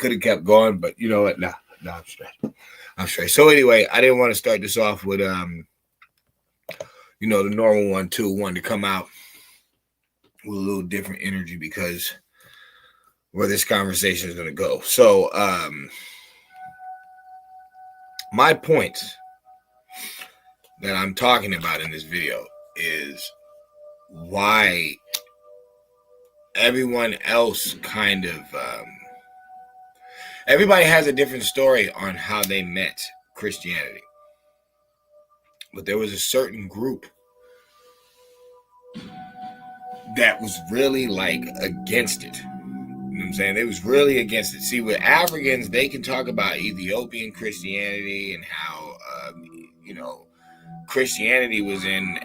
could have kept going, but you know what? Nah, I'm straight. I'm straight. So anyway, I didn't want to start this off with you know, the normal one too. Wanted to come out with a little different energy because where this conversation is going to go. So my point that I'm talking about in this video is why everyone else kind of everybody has a different story on how they met Christianity, but there was a certain group that was really like against it. You know what I'm saying? They was really against it. See, with Africans, they can talk about Ethiopian Christianity and how you know, Christianity was in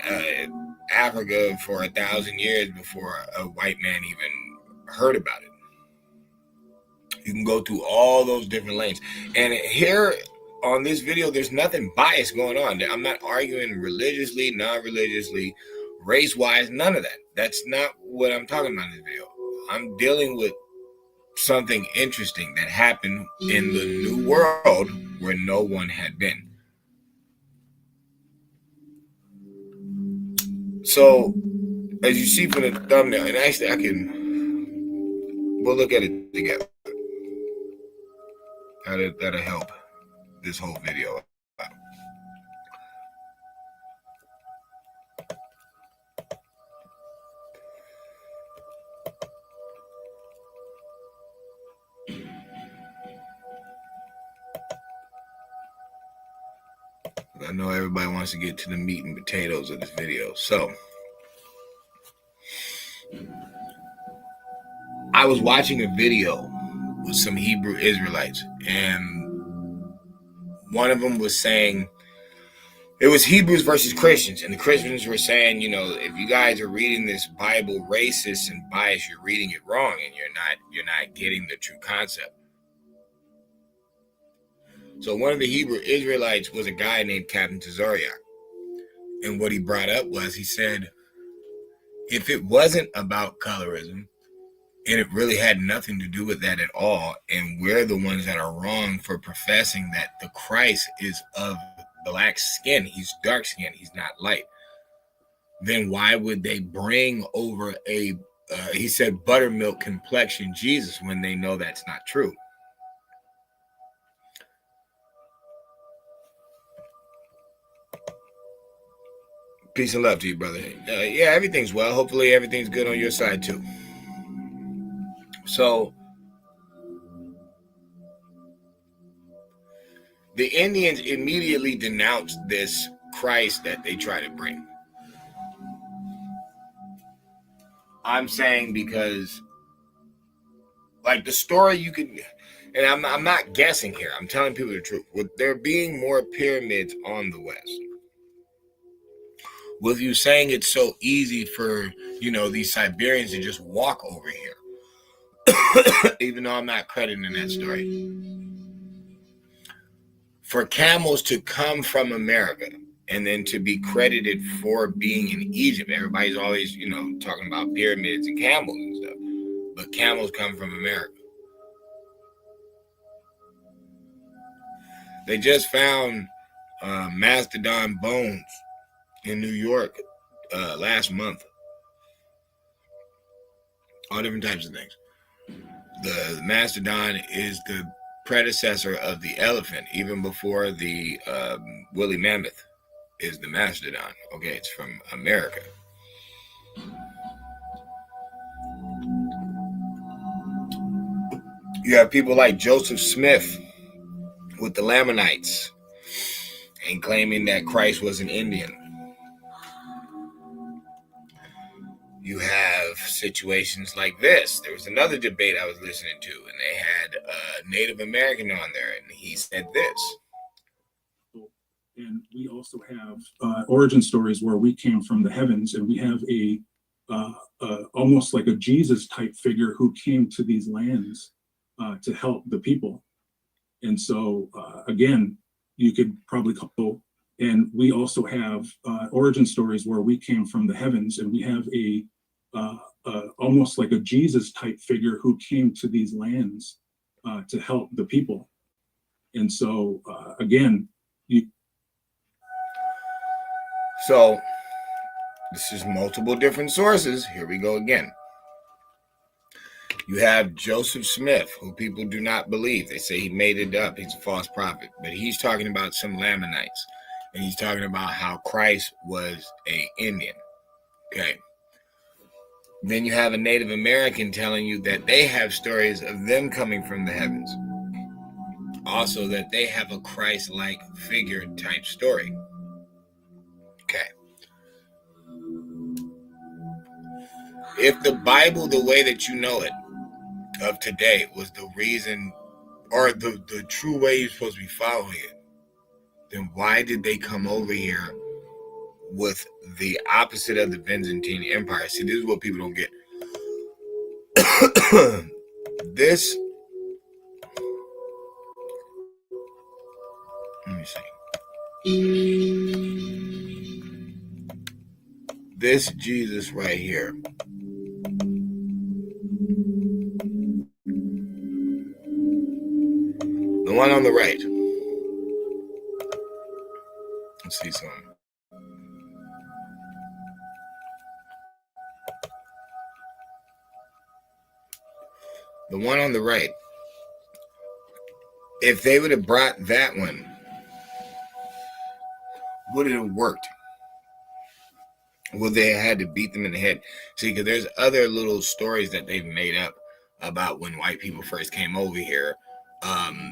Africa for 1,000 years before a white man even heard about it. You can go through all those different lanes. And here on this video, there's nothing biased going on. I'm not arguing religiously, non-religiously, race-wise, none of that. That's not what I'm talking about in this video. I'm dealing with something interesting that happened in the new world where no one had been. So, as you see from the thumbnail, and actually we'll look at it together. That'll help this whole video out. I know everybody wants to get to the meat and potatoes of this video. So, I was watching a video with some Hebrew Israelites, and one of them was saying, it was Hebrews versus Christians, and the Christians were saying, you know, if you guys are reading this Bible racist and biased, you're reading it wrong, and you're not getting the true concept. So one of the Hebrew Israelites was a guy named Captain Tazariak. And what he brought up was, he said, if it wasn't about colorism, and it really had nothing to do with that at all, and we're the ones that are wrong for professing that the Christ is of black skin, he's dark skinned, he's not light, then why would they bring over a, he said, buttermilk complexion Jesus when they know that's not true? Peace and love to you, brother. Yeah, everything's well. Hopefully everything's good on your side too. So the Indians immediately denounced this Christ that they try to bring. I'm saying because, like, the story you could, and I'm not guessing here, I'm telling people the truth. With there being more pyramids on the West, with you saying it's so easy for, you know, these Siberians to just walk over here, even though I'm not crediting that story, for camels to come from America and then to be credited for being in Egypt. Everybody's always, you know, talking about pyramids and camels and stuff, but camels come from America. They just found mastodon bones in New York last month. All different types of things. The mastodon is the predecessor of the elephant, even before the woolly mammoth is the mastodon. Okay, it's from America. You have people like Joseph Smith with the Lamanites and claiming that Christ was an Indian. You have situations like this. There was another debate I was listening to, and they had a Native American on there, and he said this. And we also have origin stories where we came from the heavens, and we have a almost like a Jesus type figure who came to these lands to help the people. And so again, you could probably call, and we also have origin stories where we came from the heavens, and we have a almost like a Jesus type figure who came to these lands to help the people. And so, again, you. So this is multiple different sources. Here we go again. You have Joseph Smith, who people do not believe. They say he made it up. He's a false prophet. But he's talking about some Lamanites. And he's talking about how Christ was an Indian. Okay. Then you have a Native American telling you that they have stories of them coming from the heavens. Also, that they have a Christ-like figure type story. Okay. If the Bible, the way that you know it, of today was the reason, or the true way you're supposed to be following it, then why did they come over here with the opposite of the Byzantine Empire? See, this is what people don't get. This, let me see. This Jesus right here, the one on the right. Let's see something. The one on the right. If they would have brought that one, would it have worked? Well, they had to beat them in the head. See, because there's other little stories that they've made up about when white people first came over here.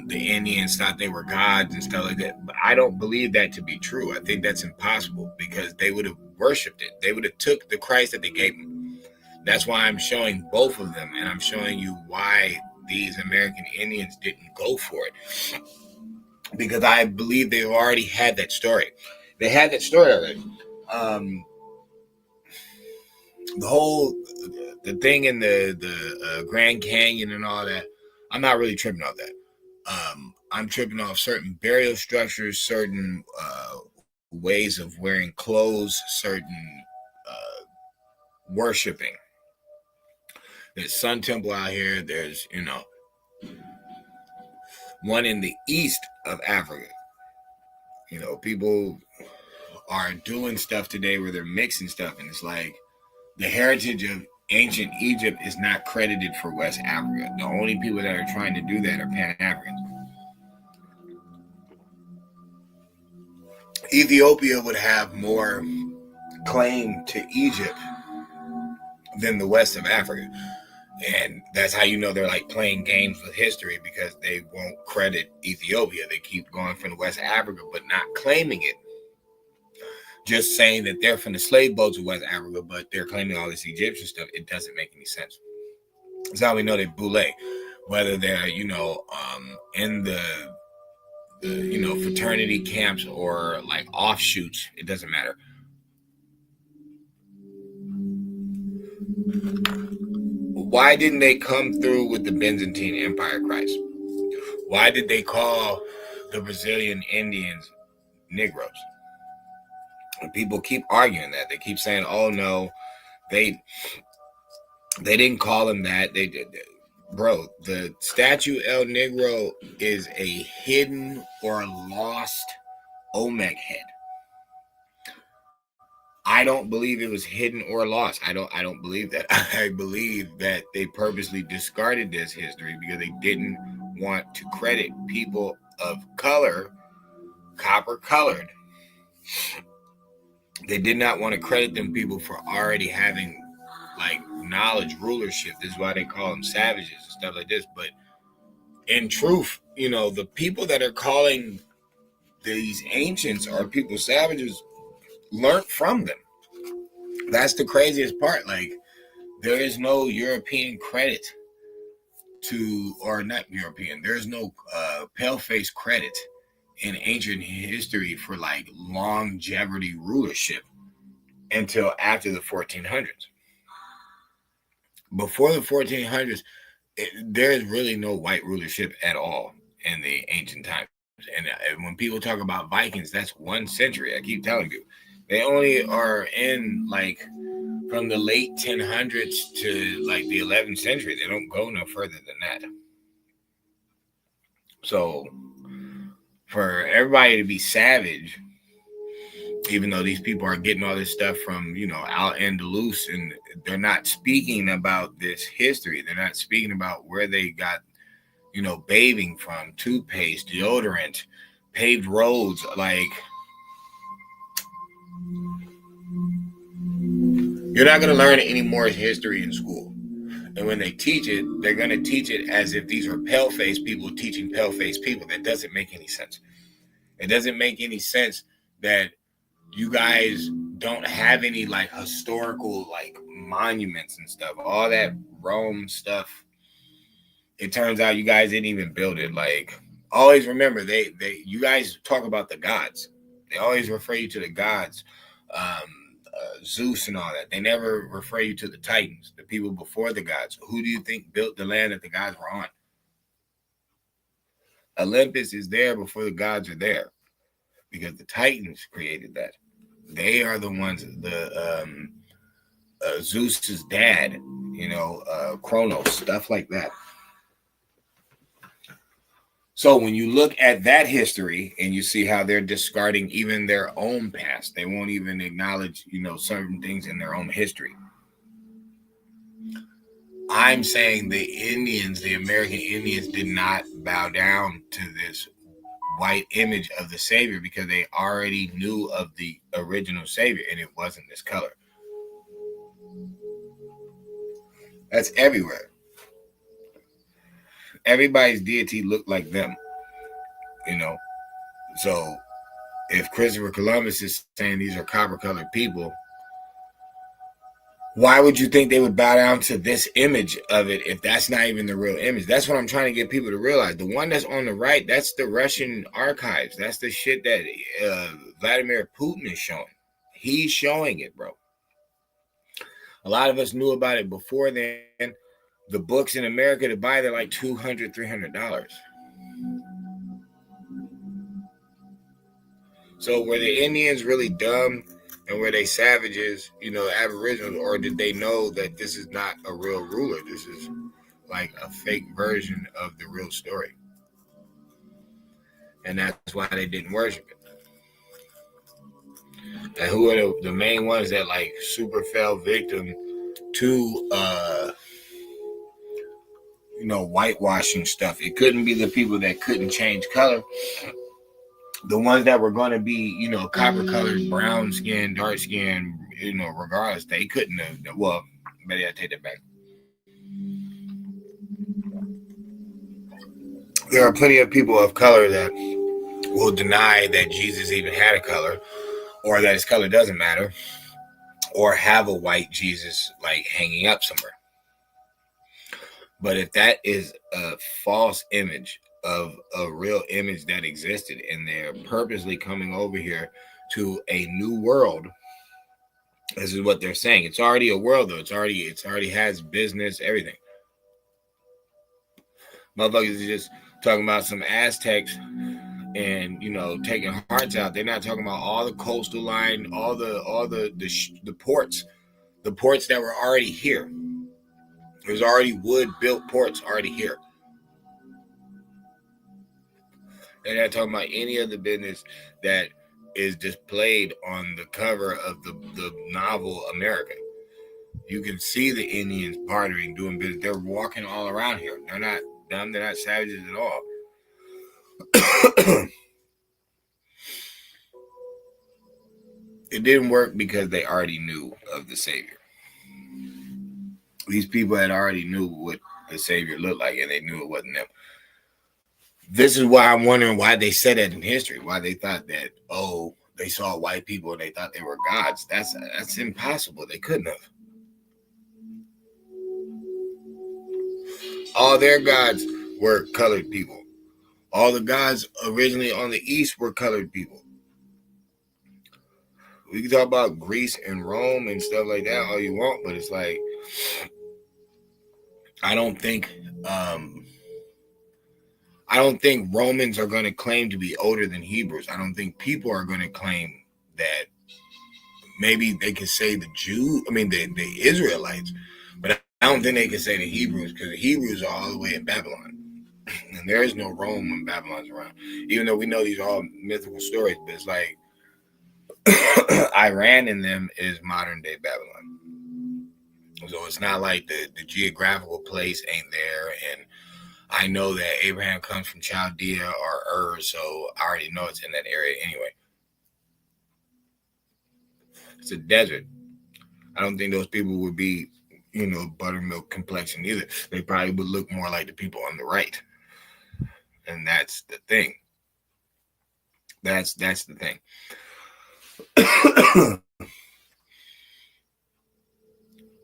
The Indians thought they were gods and stuff like that. But I don't believe that to be true. I think that's impossible because they would have worshipped it. They would have took the Christ that they gave them. That's why I'm showing both of them, and I'm showing you why these American Indians didn't go for it. Because I believe they already had that story. They had that story already. The thing in the Grand Canyon and all that, I'm not really tripping off that. I'm tripping off certain burial structures, certain ways of wearing clothes, certain worshiping. There's Sun Temple out here. There's, one in the east of Africa. People are doing stuff today where they're mixing stuff, and it's like the heritage of ancient Egypt is not credited for West Africa. The only people that are trying to do that are Pan-Africans. Ethiopia would have more claim to Egypt than the west of Africa. And that's how you know they're like playing games with history, because they won't credit Ethiopia. They keep going from the West Africa, but not claiming it. Just saying that they're from the slave boats of West Africa, but they're claiming all this Egyptian stuff. It doesn't make any sense. That's how we know they're Boule. Whether they're, in the fraternity camps or like offshoots, it doesn't matter. Why didn't they come through with the Byzantine Empire Christ? Why did they call the Brazilian Indians Negroes? And people keep arguing that. They keep saying, "Oh no, they didn't call them that. They did." Bro, the statue El Negro is a hidden or lost Olmec head. I don't believe it was hidden or lost. I don't believe that. I believe that they purposely discarded this history because they didn't want to credit people of color, copper colored. They did not want to credit them people for already having like knowledge, rulership. This is why they call them savages and stuff like this. But in truth, the people that are calling these ancients or people savages learned from them. That's the craziest part. Like, there is no European credit or not European. There's no pale-face credit in ancient history for like longevity rulership until after the 1400s. Before the 1400s, there is really no white rulership at all in the ancient times. And when people talk about Vikings, that's 1 century. I keep telling you, they only are in like from the late 1000s to like the 11th century. They don't go no further than that. So for everybody to be savage, even though these people are getting all this stuff from, out Andalus, and they're not speaking about this history. They're not speaking about where they got, bathing from, toothpaste, deodorant, paved roads. Like, you're not going to learn any more history in school. And when they teach it, they're going to teach it as if these are pale-faced people teaching pale-faced people. That doesn't make any sense. It doesn't make any sense that you guys don't have any like historical like monuments and stuff. All that Rome stuff, it turns out you guys didn't even build it. Like, always remember, you guys talk about the gods. They always refer you to the gods, Zeus and all that. They never refer you to the Titans, the people before the gods. Who do you think built the land that the gods were on? Olympus is there before the gods are there, because the Titans created that. They are the ones, Zeus's dad, Kronos, stuff like that. So when you look at that history and you see how they're discarding even their own past, they won't even acknowledge, certain things in their own history. I'm saying the Indians, the American Indians, did not bow down to this white image of the Savior because they already knew of the original Savior, and it wasn't this color. That's everywhere. Everybody's deity looked like them, So if Christopher Columbus is saying these are copper-colored people, why would you think they would bow down to this image of it if that's not even the real image? That's what I'm trying to get people to realize. The one that's on the right, that's the Russian archives. That's the shit that Vladimir Putin is showing. He's showing it, bro. A lot of us knew about it before then. The books in America to buy, they're like $200, $300. So were the Indians really dumb? And were they savages, Aboriginals, or did they know that this is not a real ruler? This is like a fake version of the real story. And that's why they didn't worship it. And who are the main ones that like super fell victim to, whitewashing stuff? It couldn't be the people that couldn't change color. The ones that were going to be, copper colored, brown skin, dark skin, regardless, they couldn't have. Well, maybe I take that back. There are plenty of people of color that will deny that Jesus even had a color, or that his color doesn't matter, or have a white Jesus like hanging up somewhere. But if that is a false image of a real image that existed, and they're purposely coming over here to a new world, this is what they're saying. It's already a world, though. It's already has business, everything. Motherfuckers are just talking about some Aztecs and taking hearts out. They're not talking about all the coastal line, all the ports, the ports that were already here. There's already wood built ports already here. They're not talking about any of the business that is displayed on the cover of the novel America. You can see the Indians bartering, doing business. They're walking all around here. They're not dumb. They're not savages at all. It didn't work because they already knew of the Savior. These people had already knew what the Savior looked like, and they knew it wasn't them. This is why I'm wondering why they said that in history, why they thought that, they saw white people and they thought they were gods. That's impossible. They couldn't have. All their gods were colored people. All the gods originally on the east were colored people. We can talk about Greece and Rome and stuff like that all you want, but it's like, I don't think Romans are going to claim to be older than Hebrews. I don't think people are going to claim that. Maybe they could say the Israelites, but I don't think they can say the Hebrews, because the Hebrews are all the way in Babylon. And there is no Rome when Babylon's around. Even though we know these are all mythical stories, but it's like Iran in them is modern day Babylon. So it's not like the geographical place ain't there. And I know that Abraham comes from Chaldea or Ur, so I already know it's in that area anyway. It's a desert. I don't think those people would be, buttermilk complexion either. They probably would look more like the people on the right. And that's the thing. That's the thing.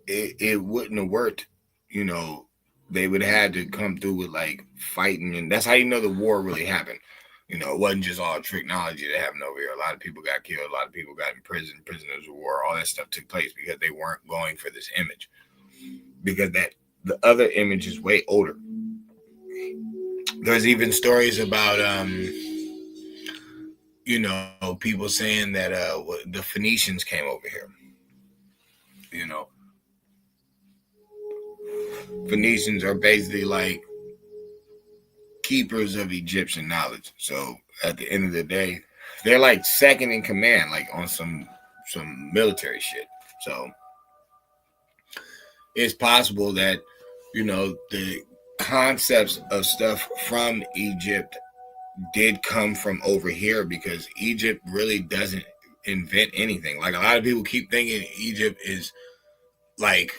it wouldn't have worked, they would have had to come through with like fighting, and that's how you know the war really happened. It wasn't just all technology that happened over here. A lot of people got killed, a lot of people got in prison, prisoners of war, all that stuff took place because they weren't going for this image. Because the other image is way older. There's even stories about people saying that the Phoenicians came over here. Phoenicians are basically like keepers of Egyptian knowledge. So at the end of the day, they're like second in command, like on some military shit. So it's possible that, the concepts of stuff from Egypt did come from over here, because Egypt really doesn't invent anything. Like a lot of people keep thinking Egypt is like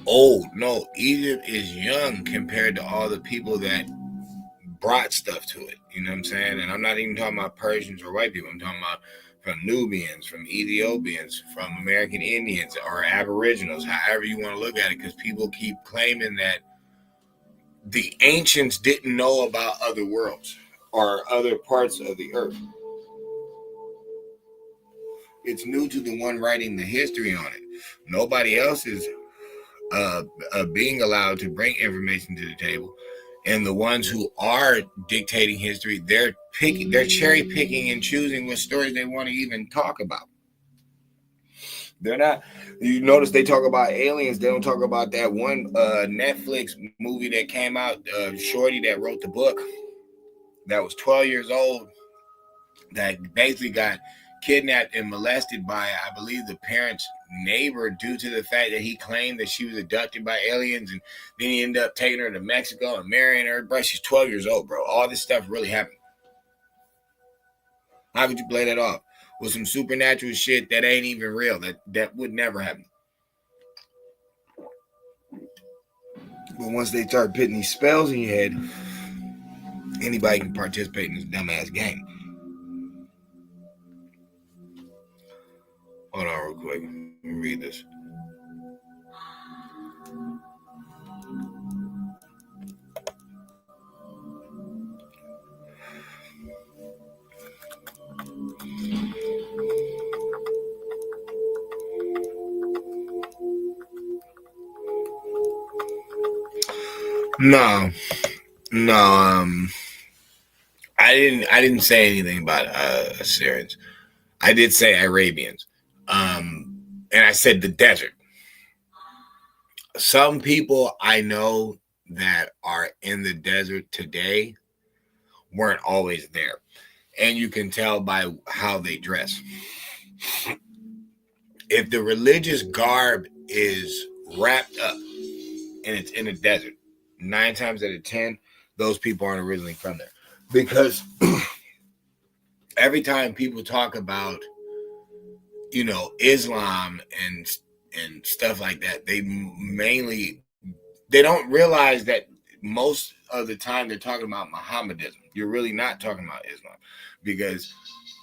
old. No, Egypt is young compared to all the people that brought stuff to it. You know what I'm saying? And I'm not even talking about Persians or white people. I'm talking about from Nubians, from Ethiopians, from American Indians or Aboriginals, however you want to look at it, because people keep claiming that the ancients didn't know about other worlds or other parts of the earth. It's new to the one writing the history on it. Nobody else is being allowed to bring information to the table. And the ones who are dictating history, they're cherry picking and choosing what stories they want to even talk about. They're not. You notice they talk about aliens. They don't talk about that one Netflix movie that came out. Shorty that wrote the book, that was 12 years old, that basically got kidnapped and molested by, I believe, the parents' neighbor, due to the fact that he claimed that she was abducted by aliens, and then he ended up taking her to Mexico and marrying her. Bro, she's 12 years old, bro. All this stuff really happened. How could you play that off with some supernatural shit that ain't even real? That would never happen. But once they start putting these spells in your head, anybody can participate in this dumbass game. Hold on real quick. Let me read this. No, I didn't say anything about Assyrians. I did say Arabians, and I said the desert. Some people I know that are in the desert today weren't always there, and you can tell by how they dress. If the religious garb is wrapped up and it's in a desert, 9 times out of 10, those people aren't originally from there. Because every time people talk about, Islam and stuff like that, they don't realize that most of the time they're talking about Mohammedanism. You're really not talking about Islam, because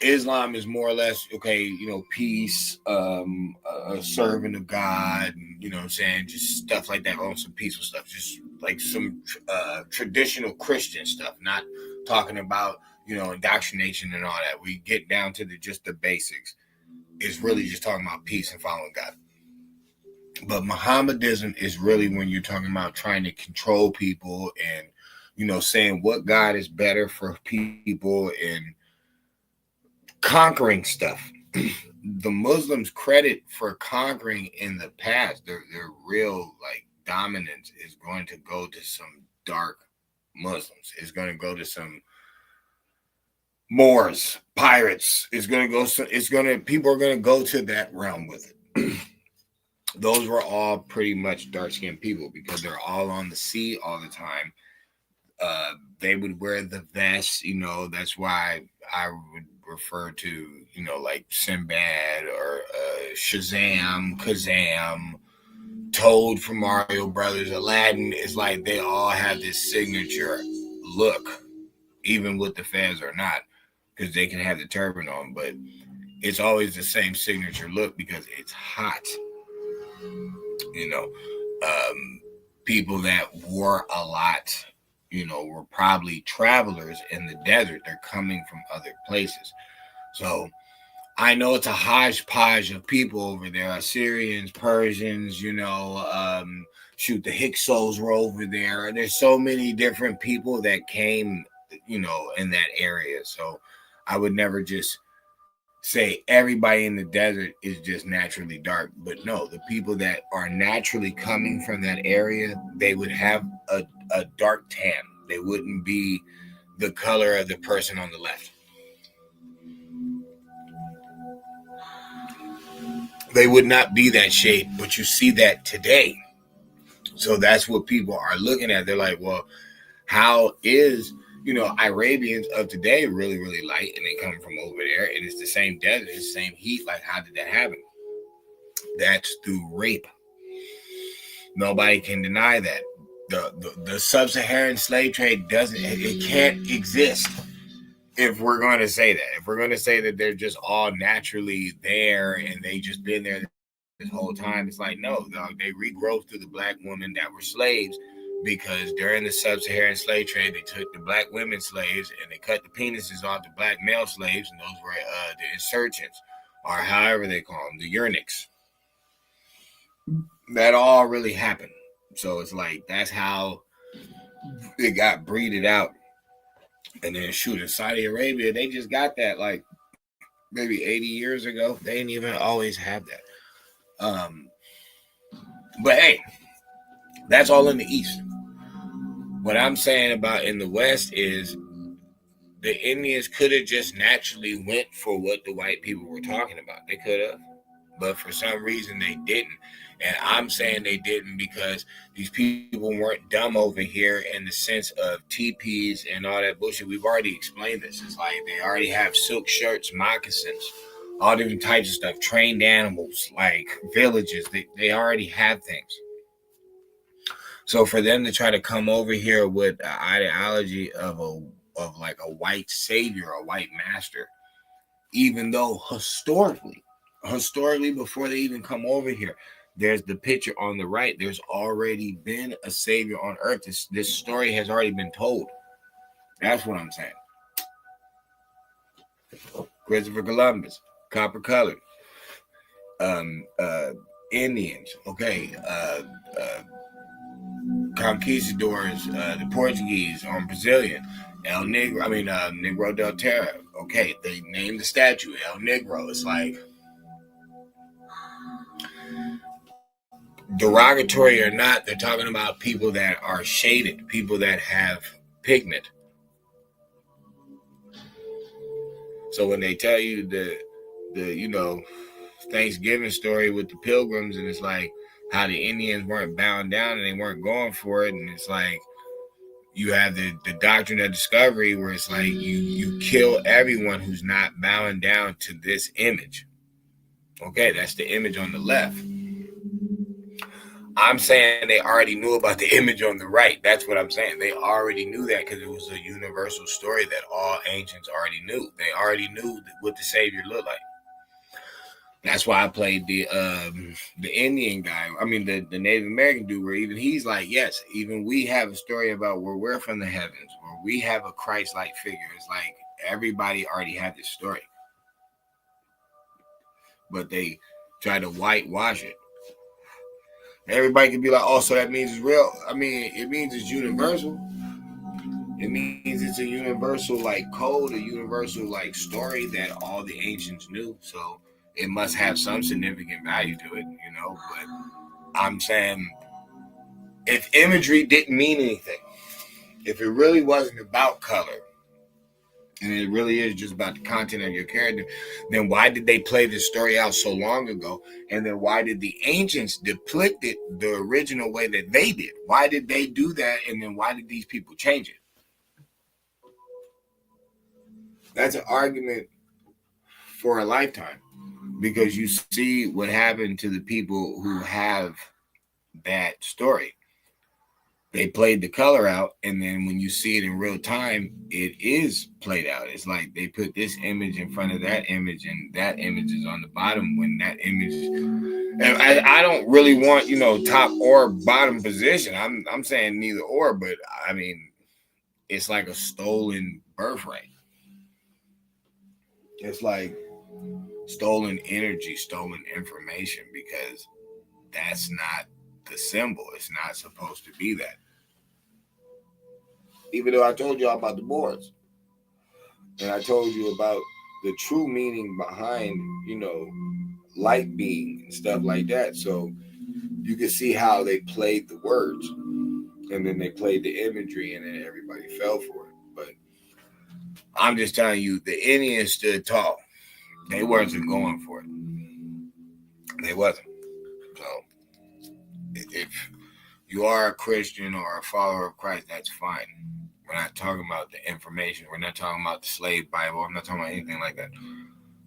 Islam is more or less, okay, peace, a servant of God, what I'm saying, just stuff like that, on some peaceful stuff, just like some traditional Christian stuff, not talking about, indoctrination and all that. We get down to just the basics. It's really just talking about peace and following God. But Mohammedanism is really when you're talking about trying to control people and, saying what God is better for people and conquering stuff. The Muslims credit for conquering in the past, their real like dominance is going to go to some dark Muslims. It's going to go to some Moors, pirates. It's going to go. People are going to go to that realm with it. Those were all pretty much dark-skinned people because they're all on the sea all the time. They would wear the vests, that's why I would refer to, like Sinbad or Shazam, Kazam, Toad from Mario Brothers, Aladdin. Is like they all have this signature look, even with the fez or not, because they can have the turban on, but it's always the same signature look because it's hot. People that wore a lot, were probably travelers in the desert. They're coming from other places. So I know it's a hodgepodge of people over there. Assyrians, Persians, shoot, the Hyksos were over there. And there's so many different people that came, in that area. So I would never just say everybody in the desert is just naturally dark. But no, the people that are naturally coming from that area, they would have a dark tan. They wouldn't be the color of the person on the left. They would not be that shade, but you see that today. So that's what people are looking at. They're like, well, how is, Arabians of today really, really light, and they come from over there, and it's the same desert, it's the same heat. Like, how did that happen? That's through rape. Nobody can deny that. The sub-Saharan slave trade it can't exist if we're going to say that. If we're going to say that they're just all naturally there and they just been there this whole time, it's like, no, dog, they regrowth through the black women that were slaves, because during the sub-Saharan slave trade, they took the black women slaves and they cut the penises off the black male slaves, and those were the insurgents, or however they call them, the eunuchs. That all really happened. So it's like, that's how it got breeded out. And then shoot, in Saudi Arabia, they just got that like maybe 80 years ago. They didn't even always have that. But hey, that's all in the East. What I'm saying about in the West is the Indians could have just naturally went for what the white people were talking about. They could have, but for some reason they didn't. And I'm saying they didn't because these people weren't dumb over here in the sense of teepees and all that bullshit. We've already explained this. It's like they already have silk shirts, moccasins, all different types of stuff, trained animals, like villages. They already have things. So for them to try to come over here with an ideology of like a white savior, a white master, even though historically before they even come over here, there's the picture on the right. There's already been a savior on earth. This story has already been told. That's what I'm saying. Christopher Columbus, copper colored. Indians, okay. Conquistadors, the Portuguese, Brazilian. El Negro, Negro del Terra. Okay, they named the statue El Negro. It's like, derogatory or not, they're talking about people that are shaded, people that have pigment. So when they tell you the Thanksgiving story with the pilgrims, and it's like how the Indians weren't bound down and they weren't going for it, and it's like you have the doctrine of discovery where it's like you kill everyone who's not bowing down to this image. Okay, that's the image on the left. I'm saying they already knew about the image on the right. That's what I'm saying. They already knew that because it was a universal story that all ancients already knew. They already knew what the Savior looked like. That's why I played the Indian guy. The Native American dude, where even he's like, yes, even we have a story about where we're from the heavens, where we have a Christ-like figure. It's like everybody already had this story. But they try to whitewash it. Everybody can be like, oh, so that means it's real. It means it's universal. It means it's a universal like code, a universal like story that all the ancients knew. So it must have some significant value to it, But I'm saying if imagery didn't mean anything, If it really wasn't about color, and it really is just about the content of your character, then why did they play this story out so long ago? And then why did the ancients depict it the original way that they did? Why did they do that? And then why did these people change it? That's an argument for a lifetime, because you see what happened to the people who have that story. They played the color out, and then when you see it in real time, it is played out. It's like they put this image in front of that image, and that image is on the bottom when that image. And I don't really want, top or bottom position. I'm saying neither or, but I mean, it's like a stolen birthright. It's like stolen energy, stolen information, because that's not the symbol. It's not supposed to be that. Even though I told you all about the boards, and I told you about the true meaning behind, light being and stuff like that. So you can see how they played the words, and then they played the imagery, and then everybody fell for it. But I'm just telling you, the Indians stood tall. They wasn't going for it. They wasn't. So if you are a Christian or a follower of Christ, that's fine. We're not talking about the information. We're not talking about the slave Bible. I'm not talking about anything like that.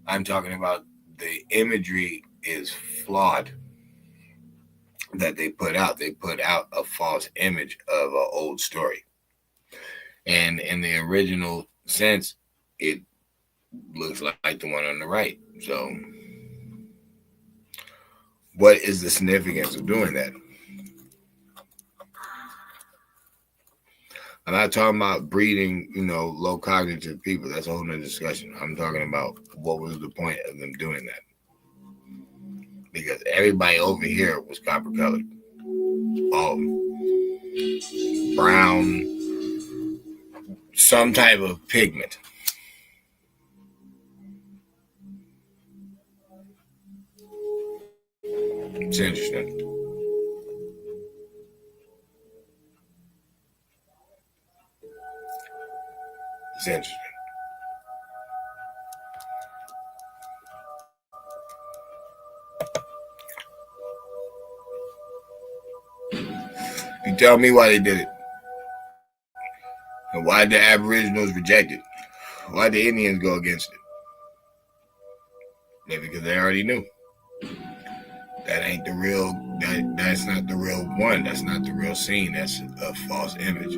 I'm talking about the imagery is flawed that they put out. They put out a false image of an old story. And in the original sense, it looks like the one on the right. So what is the significance of doing that? I'm not talking about breeding, low cognitive people. That's a whole nother discussion. I'm talking about what was the point of them doing that. Because everybody over here was copper colored. All of them. Brown, some type of pigment. It's interesting. It's interesting. You tell me why they did it. And why the Aboriginals reject it. Why the Indians go against it. Maybe because they already knew. That ain't the real, that's not the real one. That's not the real scene. That's a false image.